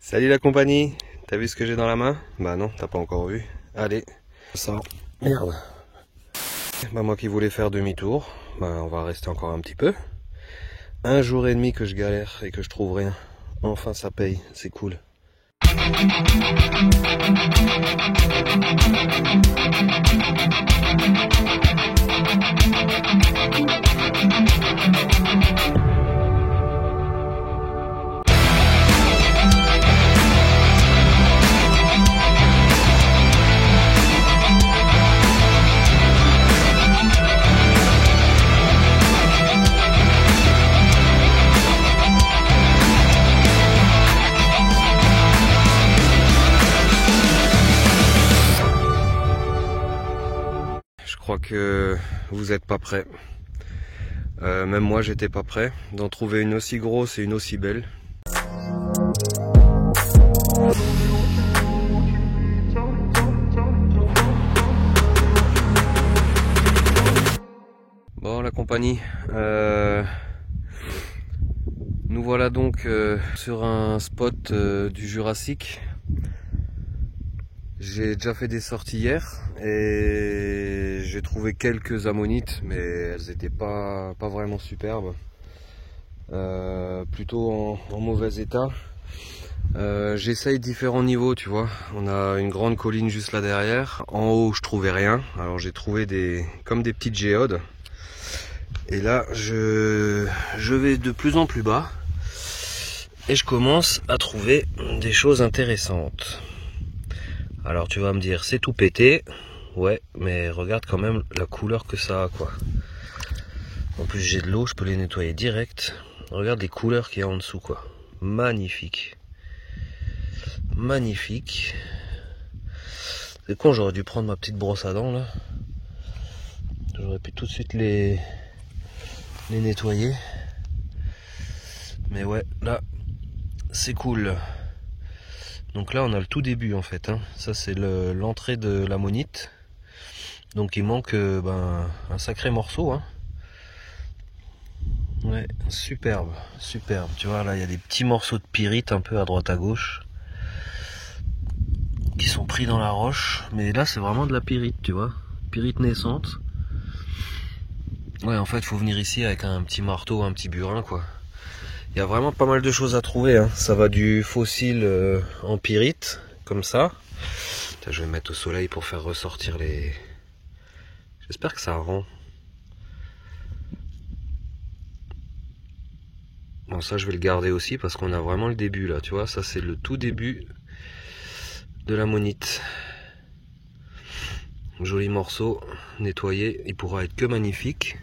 Salut la compagnie, t'as vu ce que j'ai dans la main? Bah non, t'as pas encore vu. Allez, ça. Merde. Bah moi qui voulais faire demi-tour, bah on va rester encore un petit peu. 1 jour et demi que je galère et que je trouve rien. Enfin ça paye, c'est cool. Je crois que vous êtes pas prêts. Même moi j'étais pas prêt d'en trouver une aussi grosse et une aussi belle. Bon la compagnie, nous voilà donc sur un spot du Jurassique. J'ai déjà fait des sorties hier et j'ai trouvé quelques ammonites, mais elles étaient pas vraiment superbes, plutôt en mauvais état. J'essaye différents niveaux, tu vois. On a une grande colline juste là derrière. En haut, je trouvais rien. Alors j'ai trouvé comme des petites géodes. Et là, je vais de plus en plus bas et je commence à trouver des choses intéressantes. Alors tu vas me dire, c'est tout pété. Ouais, mais regarde quand même la couleur que ça a, quoi. En plus j'ai de l'eau, je peux les nettoyer direct. Regarde les couleurs qu'il y a en dessous, quoi. Magnifique. Magnifique. C'est con, j'aurais dû prendre ma petite brosse à dents là. J'aurais pu tout de suite les nettoyer. Mais ouais, là, c'est cool. Donc là on a le tout début en fait, hein. Ça c'est l'entrée de l'ammonite. Donc il manque un sacré morceau, hein. Ouais, superbe, superbe. Tu vois là il y a des petits morceaux de pyrite un peu à droite à gauche qui sont pris dans la roche. Mais là c'est vraiment de la pyrite, tu vois. Pyrite naissante. Ouais, en fait faut venir ici avec un petit marteau, un petit burin, quoi. Il y a vraiment pas mal de choses à trouver, hein. Ça va du fossile en pyrite, comme ça. Je vais me mettre au soleil pour faire ressortir les... J'espère que ça rend. Bon, ça je vais le garder aussi parce qu'on a vraiment le début là, tu vois. Ça c'est le tout début de l'ammonite. Joli morceau, nettoyé, il pourra être que magnifique.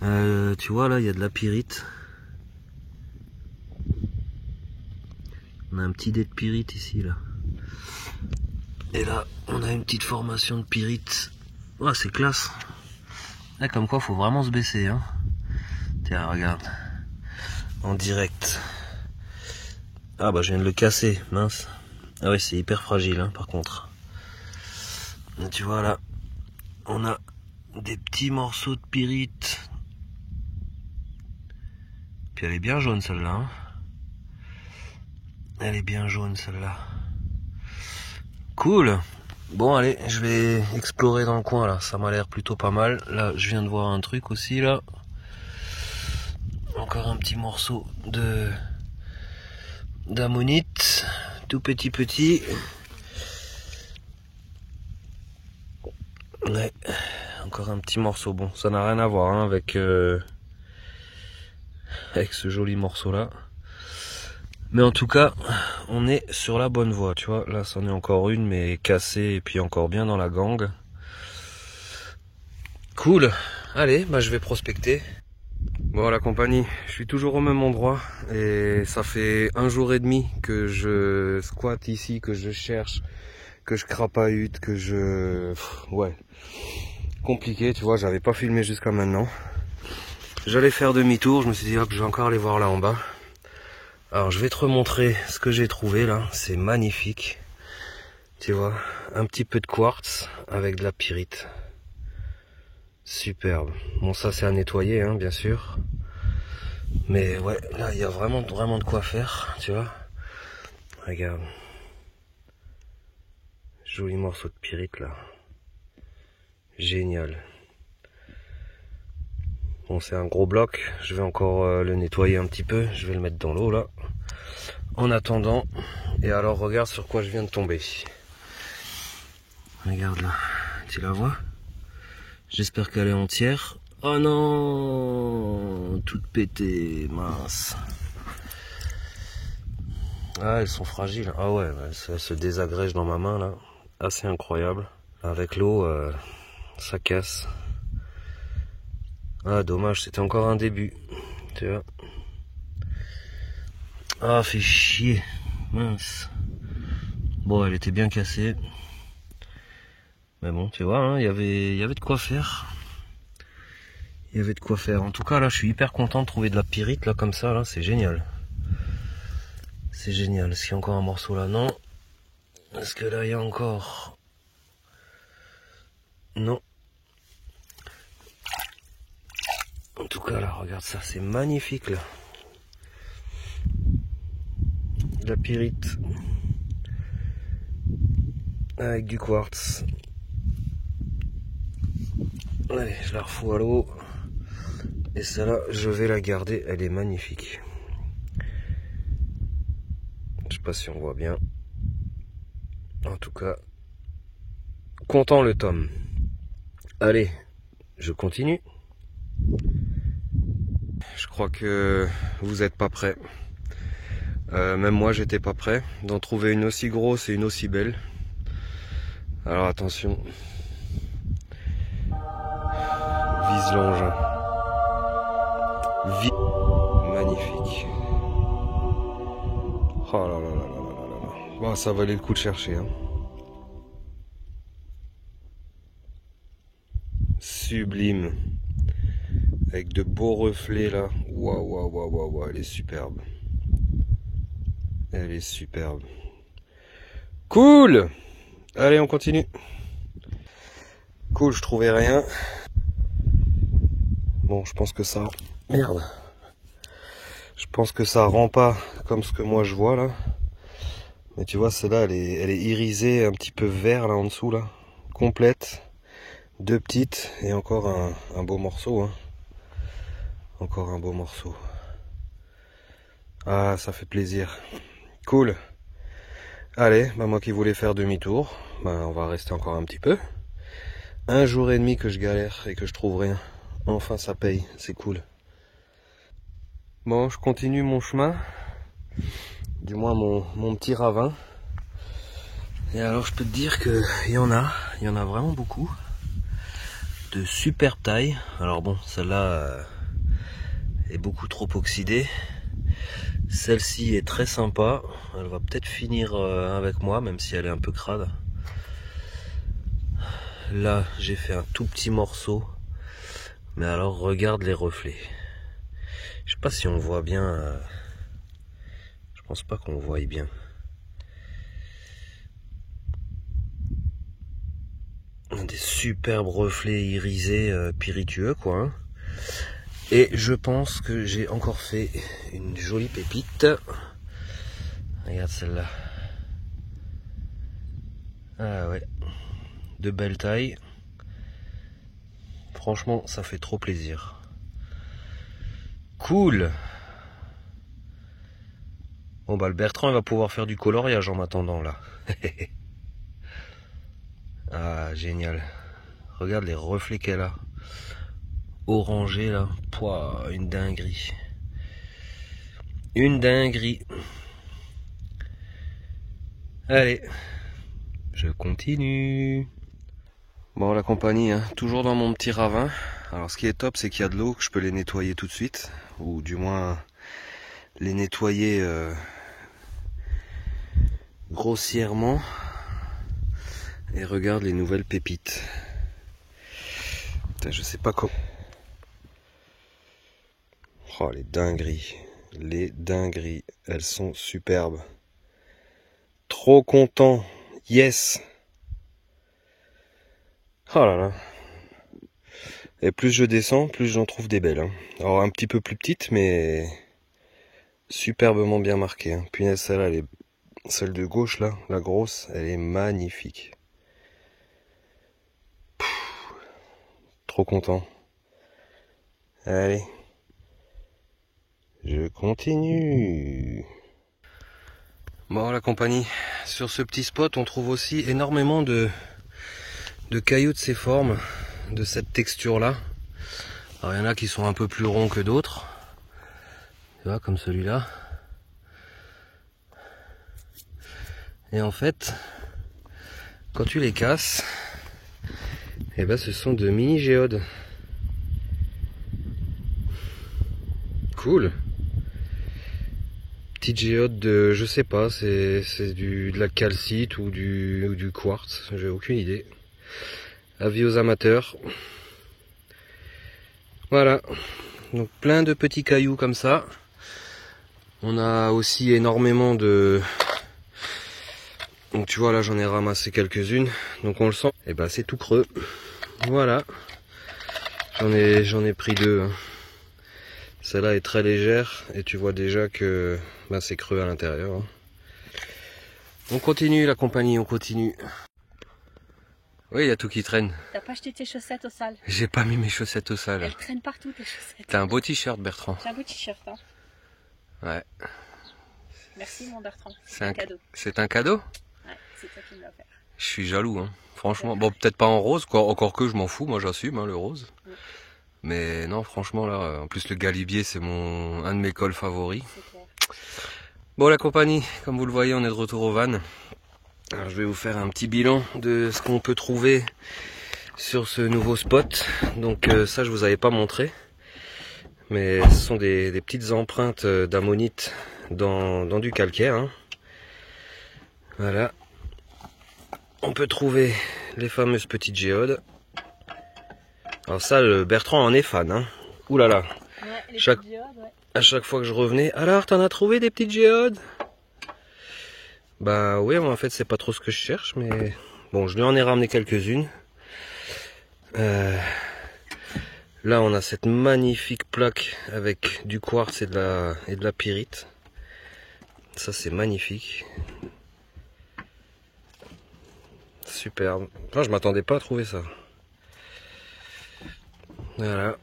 Tu vois là, il y a de la pyrite. On a un petit dé de pyrite ici là. Et là, on a une petite formation de pyrite. Oh, c'est classe. Là, comme quoi, faut vraiment se baisser, hein. Tiens, regarde. En direct. Ah bah, je viens de le casser, mince. Ah oui, c'est hyper fragile, hein, par contre. Et tu vois là, on a des petits morceaux de pyrite. Puis elle est bien jaune celle-là, hein. Elle est bien jaune celle-là. Cool. Bon allez, je vais explorer dans le coin là, ça m'a l'air plutôt pas mal. Là je viens de voir un truc aussi là. Encore un petit morceau d'ammonite, tout petit. Ouais, encore un petit morceau. Bon, ça n'a rien à voir hein, avec ce joli morceau là. Mais en tout cas, on est sur la bonne voie, tu vois. Là, c'en est encore une, mais cassée et puis encore bien dans la gangue. Cool. Allez, bah je vais prospecter. Bon, la compagnie, je suis toujours au même endroit et ça fait 1 jour et demi que je squatte ici, que je cherche, que je crapahute, que je... Ouais, compliqué, tu vois, j'avais pas filmé jusqu'à maintenant. J'allais faire demi-tour, je me suis dit, hop, je vais encore aller voir là en bas. Alors je vais te remontrer ce que j'ai trouvé là, c'est magnifique. Tu vois, un petit peu de quartz avec de la pyrite. Superbe. Bon ça c'est à nettoyer hein, bien sûr. Mais ouais, là il y a vraiment de quoi faire, tu vois. Regarde. Joli morceau de pyrite là. Génial. Bon, c'est un gros bloc. Je vais encore le nettoyer un petit peu. Je vais le mettre dans l'eau là. En attendant. Et alors regarde sur quoi je viens de tomber. Regarde là. Tu la vois? J'espère qu'elle est entière. Oh non! Toute pétée. Mince. Ah, elles sont fragiles. Ah ouais, ça se désagrège dans ma main là. Assez incroyable. Avec l'eau, ça casse. Ah, dommage, c'était encore un début. Tu vois. Ah, fait chier. Mince. Bon, elle était bien cassée. Mais bon, tu vois, hein, il y avait de quoi faire. Il y avait de quoi faire. En tout cas, là, je suis hyper content de trouver de la pyrite là comme ça. Là, c'est génial. C'est génial. Est-ce qu'il y a encore un morceau là? Non. Est-ce que là, il y a encore? Non. En tout cas, là, regarde ça, c'est magnifique, là. De la pyrite. Avec du quartz. Allez, je la refous à l'eau. Et celle-là, je vais la garder. Elle est magnifique. Je sais pas si on voit bien. En tout cas, content le tome. Allez, je continue. Je crois que vous êtes pas prêts. Même moi, j'étais pas prêt d'en trouver une aussi grosse et une aussi belle. Alors attention. Vise l'engin. Magnifique. Oh là là là là là là. Bon, ça valait le coup de chercher. Hein. Sublime. Avec de beaux reflets là. Waouh, waouh, waouh, waouh, waouh, elle est superbe. Elle est superbe. Cool! Allez, on continue. Cool, je trouvais rien. Bon, je pense que ça... Merde. Je pense que ça rend pas comme ce que moi je vois là. Mais tu vois, celle-là, elle est irisée, un petit peu vert là en dessous là. Complète. Deux petites et encore un beau morceau. Hein. Encore un beau morceau. Ah, ça fait plaisir. Cool. Allez, bah moi qui voulais faire demi-tour, bah on va rester encore un petit peu. Un jour et demi que je galère et que je trouve rien. Enfin, ça paye, c'est cool. Bon, je continue mon chemin. Du moins mon petit ravin. Et alors je peux te dire que il y en a vraiment beaucoup. De superbes tailles. Alors bon, celle-là est beaucoup trop oxydée. Celle-ci est très sympa. Elle va peut-être finir avec moi, même si elle est un peu crade. Là, j'ai fait un tout petit morceau. Mais alors, regarde les reflets. Je sais pas si on voit bien. Je pense pas qu'on voie bien. Des superbes reflets irisés, pyritueux, quoi. Hein. Et je pense que j'ai encore fait une jolie pépite. Regarde celle-là. Ah ouais. De belle taille. Franchement, ça fait trop plaisir. Cool. Bon bah le Bertrand il va pouvoir faire du coloriage en m'attendant là. Ah génial. Regarde les reflets qu'elle a. Orangé là. Pouah, une dinguerie. Une dinguerie. Allez. Je continue. Bon la compagnie, hein, toujours dans mon petit ravin. Alors ce qui est top c'est qu'il y a de l'eau, que je peux les nettoyer tout de suite. Ou du moins les nettoyer grossièrement. Et regarde les nouvelles pépites. Putain, je sais pas comment. Oh les dingueries. Les dingueries. Elles sont superbes. Trop content. Yes. Oh là là. Et plus je descends, plus j'en trouve des belles. Hein. Alors un petit peu plus petites, mais superbement bien marquées. Hein. Punaise, celle-là, Celle de gauche là, la grosse, elle est magnifique. Trop content. Allez, je continue. Bon la compagnie, sur ce petit spot on trouve aussi énormément de cailloux de ces formes, de cette texture là. Alors il y en a qui sont un peu plus ronds que d'autres. Tu vois, comme celui-là. Et en fait, quand tu les casses, et ben ce sont de mini géodes. Cool. Petite géode de, je sais pas, c'est de la calcite ou du quartz, j'ai aucune idée. Avis aux amateurs. Voilà. Donc plein de petits cailloux comme ça. On a aussi énormément de... Donc tu vois là j'en ai ramassé quelques-unes. Donc on le sent. Et ben c'est tout creux. Voilà. J'en ai pris deux. Hein. Celle-là est très légère et tu vois déjà que ben, c'est creux à l'intérieur. Hein. On continue la compagnie, on continue. Oui, il y a tout qui traîne. T'as pas acheté tes chaussettes au sale? J'ai pas mis mes chaussettes au sale. Elles traînent partout tes chaussettes. T'as un beau t-shirt Bertrand. J'ai un beau t-shirt. Hein. Ouais. Merci mon Bertrand. C'est un cadeau. C'est un cadeau? Ouais, c'est toi qui me l'as offert. Je suis jaloux, hein. Franchement. Bon, peut-être pas en rose, quoi. Encore que je m'en fous, moi j'assume hein, le rose. Ouais. Mais non, franchement là, en plus le galibier c'est un de mes cols favoris. C'est clair. Bon la compagnie, comme vous le voyez, on est de retour au van. Alors je vais vous faire un petit bilan de ce qu'on peut trouver sur ce nouveau spot. Donc ça je vous avais pas montré. Mais ce sont des petites empreintes d'ammonite dans du calcaire. Hein. Voilà. On peut trouver les fameuses petites géodes. Alors ça, le Bertrand en est fan. Hein. Ouh là là. Ouais, les géodes, ouais. À chaque fois que je revenais, alors t'en as trouvé des petites géodes? Bah oui, moi en fait c'est pas trop ce que je cherche, mais bon, je lui en ai ramené quelques-unes. Là on a cette magnifique plaque avec du quartz et de la pyrite. Ça c'est magnifique. Superbe. Enfin, je m'attendais pas à trouver ça. Voilà.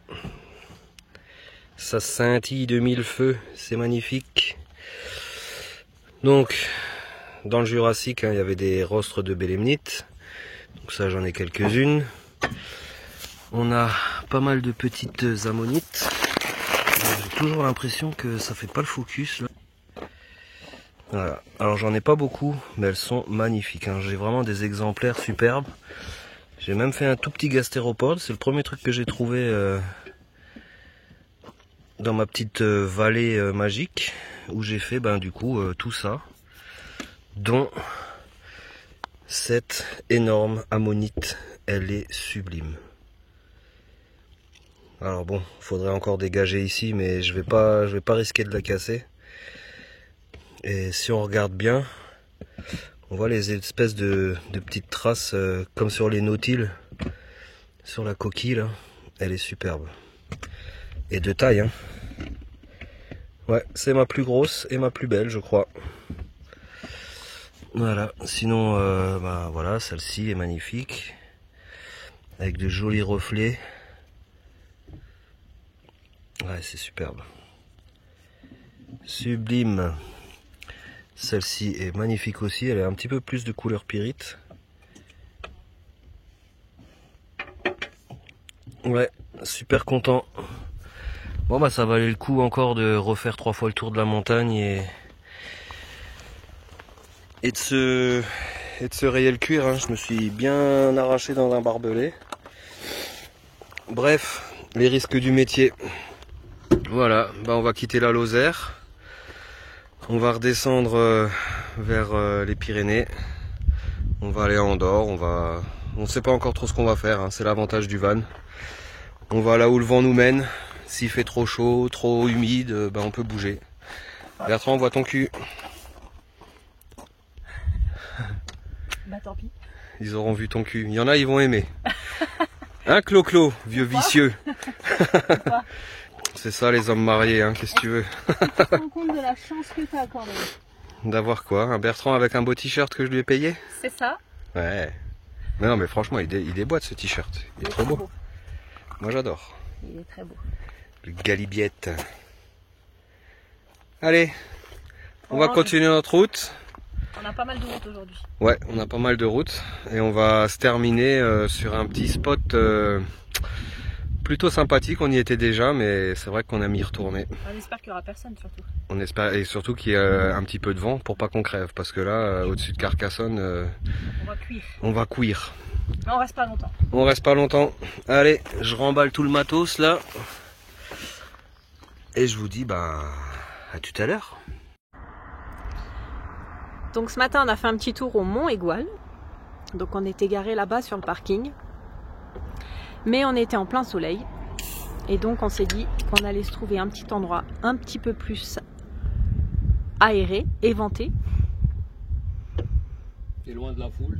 Ça scintille de mille feux, c'est magnifique. Donc, dans le Jurassique, hein, il y avait des rostres de bélémnite. Donc ça, j'en ai quelques-unes. On a pas mal de petites ammonites. J'ai toujours l'impression que ça fait pas le focus. Là. Voilà. Alors j'en ai pas beaucoup, mais elles sont magnifiques. Hein. J'ai vraiment des exemplaires superbes. J'ai même fait un tout petit gastéropode. C'est le premier truc que j'ai trouvé dans ma petite vallée magique, où j'ai fait du coup tout ça, dont cette énorme ammonite. Elle est sublime. Alors bon, faudrait encore dégager ici, mais je vais pas risquer de la casser. Et si on regarde bien, on voit les espèces de petites traces comme sur les nautiles, sur la coquille là. Elle est superbe. Et de taille, hein. Ouais, c'est ma plus grosse et ma plus belle, je crois. Voilà, sinon, voilà, celle-ci est magnifique. Avec de jolis reflets. Ouais, c'est superbe. Sublime. Celle-ci est magnifique aussi, elle a un petit peu plus de couleur pyrite. Ouais, super content. Bon bah ça valait le coup encore de refaire 3 fois le tour de la montagne et de se rayer le cuir. Hein. Je me suis bien arraché dans un barbelé. Bref, les risques du métier. Voilà, bah on va quitter la Lozère. On va redescendre vers les Pyrénées. On va aller à Andorre. On ne sait pas encore trop ce qu'on va faire. Hein. C'est l'avantage du van. On va là où le vent nous mène. S'il fait trop chaud, trop humide, on peut bouger. Bertrand, on voit ton cul. Bah tant pis. ils auront vu ton cul. Il y en a, ils vont aimer. Hein, Clo-Clo, vieux vicieux. C'est ça les hommes mariés, hein, qu'est-ce que tu veux. Tu te rends compte de la chance que t'as quand même. D'avoir quoi? Un Bertrand avec un beau t-shirt que je lui ai payé? C'est ça. Ouais. Mais non, mais franchement, il déboîte ce t-shirt. Il est trop beau. Moi, j'adore. Il est très beau. Le Galibiette. Allez, on va continuer notre route. On a pas mal de routes aujourd'hui. Ouais, on a pas mal de routes. Et on va se terminer sur un petit spot plutôt sympathique. On y était déjà, mais c'est vrai qu'on aime y retourner. On espère qu'il n'y aura personne surtout. On espère, et surtout qu'il y a un petit peu de vent pour pas qu'on crève. Parce que là, au-dessus de Carcassonne, on va cuire. On va cuire. Mais on reste pas longtemps. On reste pas longtemps. Allez, je remballe tout le matos là. Et je vous dis à tout à l'heure. Donc ce matin on a fait un petit tour au Mont Aigoual. Donc on était garé là-bas sur le parking. Mais on était en plein soleil. Et donc on s'est dit qu'on allait se trouver un petit endroit un petit peu plus aéré, éventé. Et loin de la foule.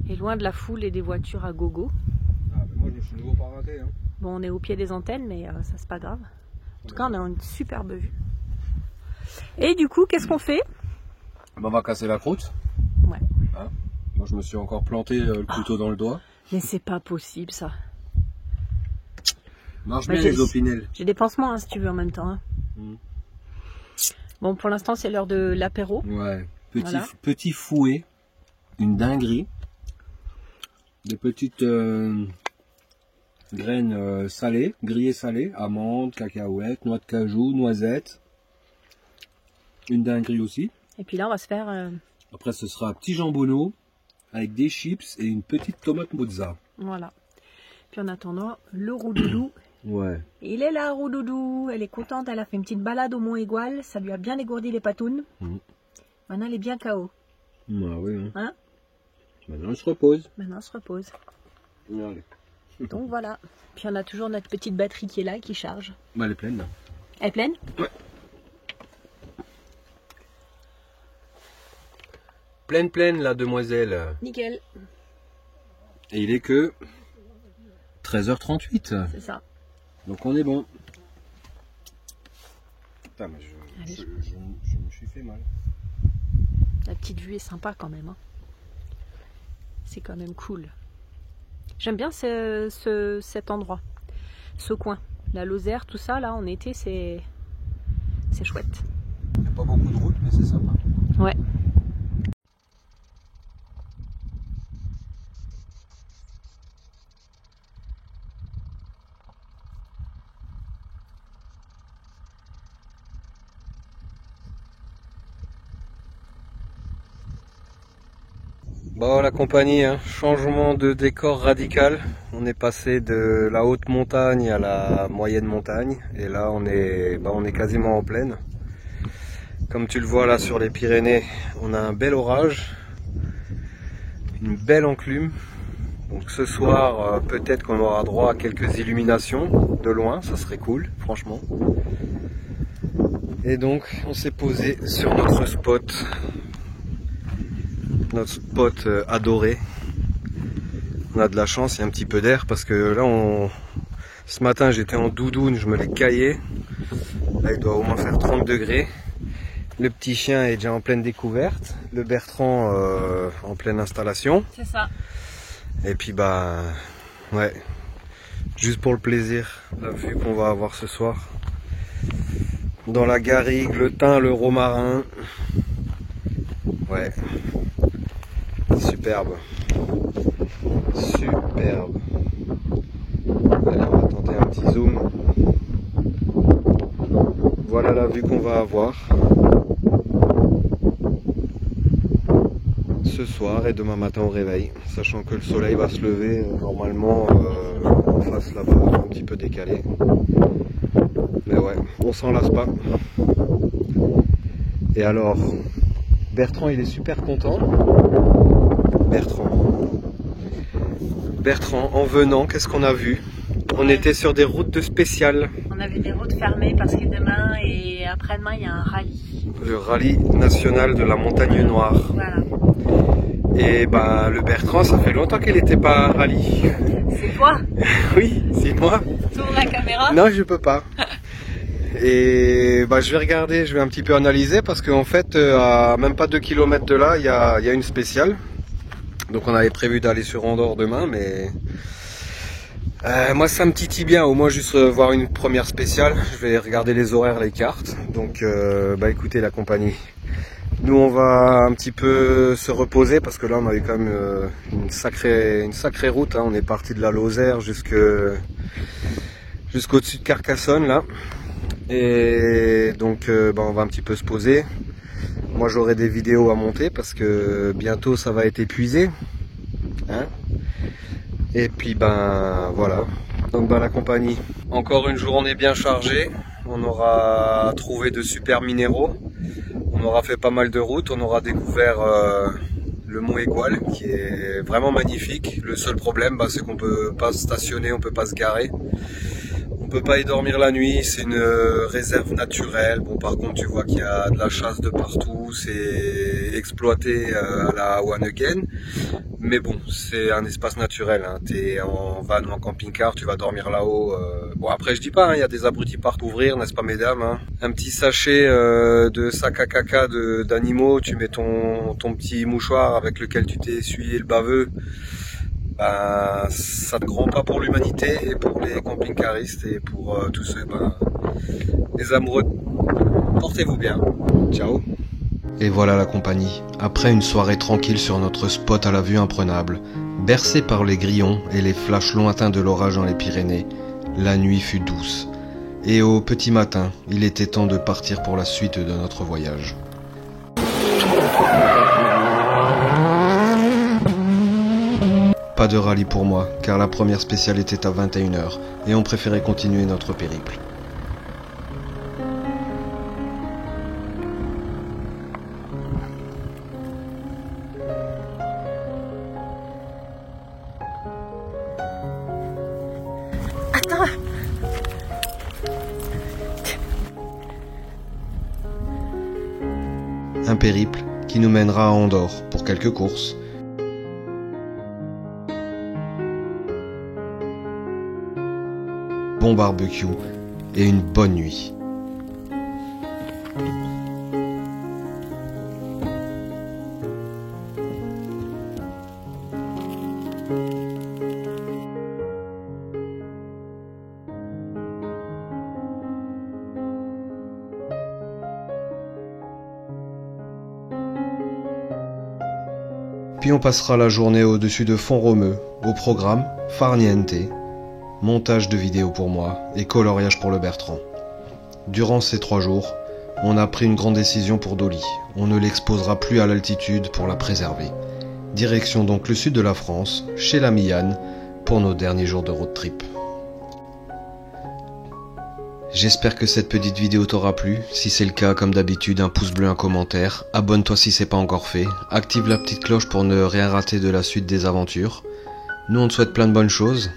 Et loin de la foule et des voitures à gogo. Ah, mais moi je me suis nouveau pas raté. Hein. Bon, on est au pied des antennes, mais ça c'est pas grave. En tout cas, on a une superbe vue. Et du coup, qu'est-ce qu'on fait? On va casser la croûte. Ouais. Hein, moi je me suis encore planté le couteau dans le doigt. Mais c'est pas possible ça. Marche bien les opinels. J'ai des pansements si tu veux en même temps. Hein. Bon, pour l'instant c'est l'heure de l'apéro. Ouais. Petit fouet. Une dinguerie. Des petites graines salées, grillées salées, amandes, cacahuètes, noix de cajou, noisettes. Une dinguerie aussi. Et puis là on va se faire... Après ce sera un petit jambonneau avec des chips et une petite tomate mozza. Voilà. Puis en attendant, le Roudoudou. Ouais. Il est là, Roudoudou. Elle est contente, elle a fait une petite balade au Mont Aigoual. Ça lui a bien dégourdi les patounes. Maintenant elle est bien KO. Ah oui. Hein? Maintenant elle se repose. Maintenant elle se repose. Allez. Donc voilà. Puis on a toujours notre petite batterie qui est là, qui charge. Bah, elle est pleine là. Elle est pleine? Ouais. Pleine la demoiselle. Nickel. Et il est que 13h38. C'est ça. Donc on est bon. Putain, mais je me suis fait mal. La petite vue est sympa quand même. Hein. C'est quand même cool. J'aime bien cet endroit. Ce coin. La Lozère, tout ça, là, en été, c'est chouette. Il n'y a pas beaucoup de routes, mais c'est sympa. Ouais. Bon la compagnie, hein, changement de décor radical. On est passé de la haute montagne à la moyenne montagne. Et là on est quasiment en plaine. Comme tu le vois là sur les Pyrénées, on a un bel orage. Une belle enclume. Donc ce soir peut-être qu'on aura droit à quelques illuminations de loin, ça serait cool franchement. Et donc on s'est posé sur notre spot. Notre spot adoré. On a de la chance, il y a un petit peu d'air parce que là ce matin j'étais en doudoune, je me l'ai caillé. Là il doit au moins faire 30 degrés. Le petit chien est déjà en pleine découverte. Le Bertrand en pleine installation. C'est ça. Et puis ouais. Juste pour le plaisir, la vue qu'on va avoir ce soir. Dans la garrigue, le thym, le romarin. Ouais. Superbe. Superbe. Allez, on va tenter un petit zoom. Voilà la vue qu'on va avoir ce soir et demain matin au réveil. Sachant que le soleil va se lever normalement en face là-bas, un petit peu décalé. Mais ouais, on s'en lasse pas. Et alors, Bertrand il est super content. Bertrand, en venant, qu'est-ce qu'on a vu? On était sur des routes de spécial. On avait des routes fermées parce que demain et après-demain il y a un rallye. Le rallye national de la Montagne Noire. Voilà. Et le Bertrand, ça fait longtemps qu'il n'était pas à rallye. C'est toi? Oui, c'est moi. Tourne la caméra. Non, je peux pas. Et bah, je vais regarder, je vais un petit peu analyser parce qu'en fait à même pas 2 km de là il y a une spéciale. Donc on avait prévu d'aller sur Andorre demain, mais moi ça me titille bien, au moins juste voir une première spéciale. Je vais regarder les horaires, les cartes. Donc bah écoutez la compagnie, nous on va un petit peu se reposer parce que là on a eu quand même une sacrée route, hein. On est parti de la Lozère jusqu'au-dessus de Carcassonne là. Et donc bah, on va un petit peu se poser. Moi j'aurai des vidéos à monter parce que bientôt ça va être épuisé, hein. Et puis ben voilà. Donc ben la compagnie, encore une journée bien chargée. On aura trouvé de super minéraux. On aura fait pas mal de routes. On aura découvert le mont Aigoual qui est vraiment magnifique. Le seul problème bah, c'est qu'on peut pas stationner, on peut pas se garer. On peut pas y dormir la nuit, c'est une réserve naturelle. Bon, par contre, tu vois qu'il y a de la chasse de partout, c'est exploité à la One Again. Mais bon, c'est un espace naturel, hein. T'es en van ou en camping-car, tu vas dormir là-haut. Bon, après, je dis pas, hein, il y a des abrutis partout ouvrir, n'est-ce pas, mesdames, hein. Un petit sachet de sac à caca d'animaux, tu mets ton petit mouchoir avec lequel tu t'es essuyé le baveux. Ben, ça ne grand pas pour l'humanité et pour les camping-caristes et pour tous ceux, les amoureux. Portez-vous bien. Ciao. Et voilà la compagnie. Après une soirée tranquille sur notre spot à la vue imprenable, bercé par les grillons et les flashs lointains de l'orage dans les Pyrénées, la nuit fut douce. Et au petit matin, il était temps de partir pour la suite de notre voyage. Pas de rallye pour moi, car la première spéciale était à 21 h et on préférait continuer notre périple. Attends. Un périple qui nous mènera à Andorre pour quelques courses. Bon barbecue et une bonne nuit. Puis on passera la journée au-dessus de Font-Romeu, au programme Farniente, montage de vidéos pour moi et coloriage pour le Bertrand. Durant ces 3 jours, on a pris une grande décision pour Dolly. On ne l'exposera plus à l'altitude pour la préserver. Direction donc le sud de la France, chez l'ami Yann, pour nos derniers jours de road trip. J'espère que cette petite vidéo t'aura plu. Si c'est le cas, comme d'habitude, un pouce bleu, un commentaire. Abonne-toi si c'est pas encore fait. Active la petite cloche pour ne rien rater de la suite des aventures. Nous on te souhaite plein de bonnes choses.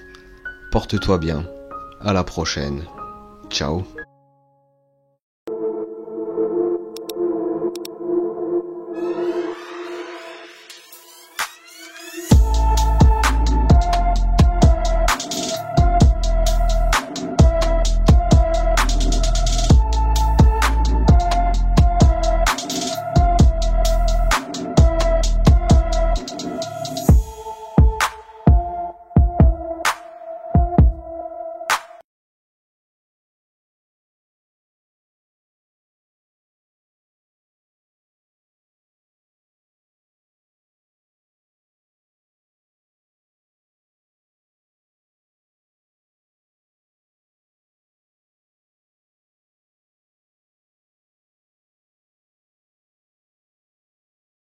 Porte-toi bien. À la prochaine. Ciao.